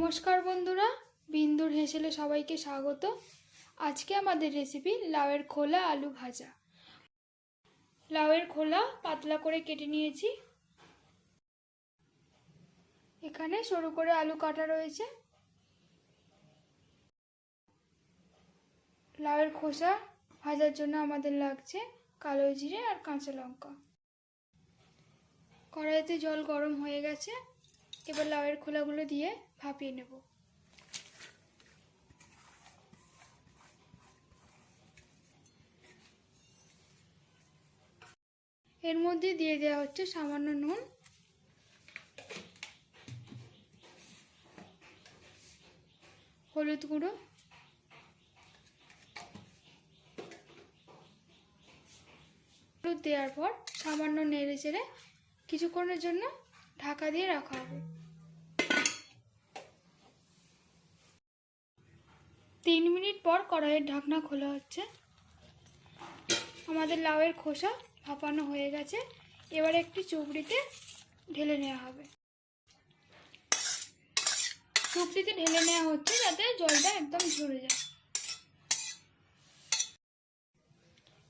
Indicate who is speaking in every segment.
Speaker 1: নমস্কার বন্ধুরা, বিন্দুর হেসেলে সবাইকে স্বাগত। আজকে আমাদের রেসিপি লাউয়ের খোলা আলু ভাজা। লাউয়ের খোলা পাতলা করে কেটে নিয়েছি। এখানে সরু করে আলু কাটা রয়েছে। লাউয়ের খোসা ভাজার জন্য আমাদের লাগছে কালো জিরে আর কাঁচা লঙ্কা। কড়াইতে জল গরম হয়ে গেছে। এবার লাউয়ের খোলাগুলো দিয়ে ভাপিয়ে নেব। এর মধ্যে দিয়ে দেওয়া হচ্ছে সামান্য নুন, হলুদ গুঁড়ো, হলুদ দেওয়ার পর সামান্য নেড়ে চেড়ে কিছুক্ষণের জন্য ঢাকা দিয়ে রাখা হবে। 3 মিনিট পর কড়াইয়ের ঢাকনা খোলা হচ্ছে। আমাদের লাউয়ের খোসা ভাপানো হয়ে গেছে। এবার একটি চুবড়িতে ঢেলে নেওয়া হবে। চুবড়িতে ঢেলে নেওয়া হচ্ছে যাতে জলটা একদম ঝরে যায়।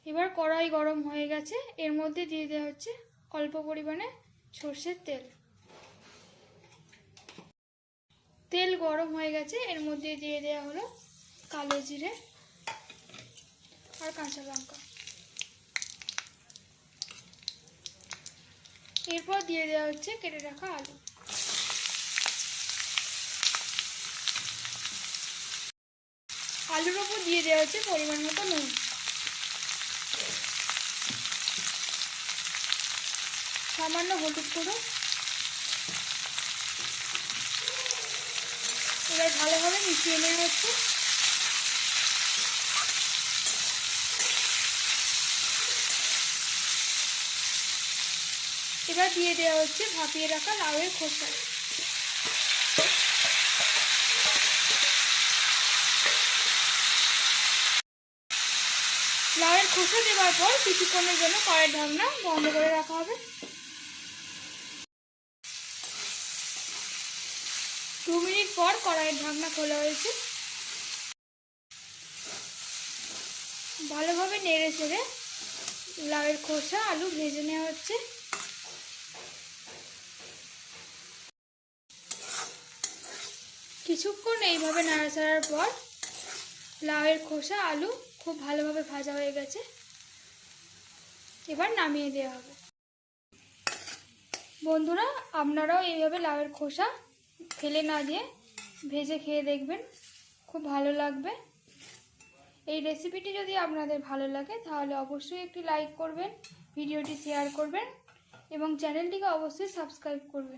Speaker 1: এবার কড়াই গরম হয়ে গেছে। এর মধ্যে দিয়ে দেওয়া হচ্ছে অল্প পরিমাণে সর্ষের তেল। তেল গরম হয়ে গেছে। এর মধ্যে দিয়ে দেওয়া হলো কালো জিরে আর কাঁচা লঙ্কা। এরপর দিয়ে দেওয়া হচ্ছে কেটে রাখা আলু। আলুর ওপর দিয়ে দেওয়া হচ্ছে পরিমাণ মতো নুন। সামান্য হলুদ গুঁড়ো। এবার ভালোভাবে মিশিয়ে নেওয়া হচ্ছে। এবার দিয়ে দেওয়া হচ্ছে ভাপিয়ে রাখা লাউয়ের খোসা। লাউয়ের খোসা দেওয়ার পর কিছুক্ষণের জন্য কড়াইয়ের ঢাকনা বন্ধ করে রাখা হবে। 2 মিনিট পর কড়াইয়ের ঢাকনা খোলা হয়েছে। ভালোভাবে নেড়ে চেড়ে লাউয়ের খোসা আলু ভেজে নেওয়া হচ্ছে। কিছুক্ষণ এইভাবে নাড়াচাড়ার পর লাউয়ের খোসা আলু খুব ভালোভাবে ভাজা হয়ে গেছে। এবার নামিয়ে দেওয়া হবে। বন্ধুরা, আপনারাও এইভাবে লাউয়ের খোসা ফেলে না দিয়ে ভেজে খেয়ে দেখবেন, খুব ভালো লাগবে। এই রেসিপিটি যদি আপনাদের ভালো লাগে তাহলে অবশ্যই একটি লাইক করবেন, ভিডিওটি শেয়ার করবেন এবং চ্যানেলটিকে অবশ্যই সাবস্ক্রাইব করবেন।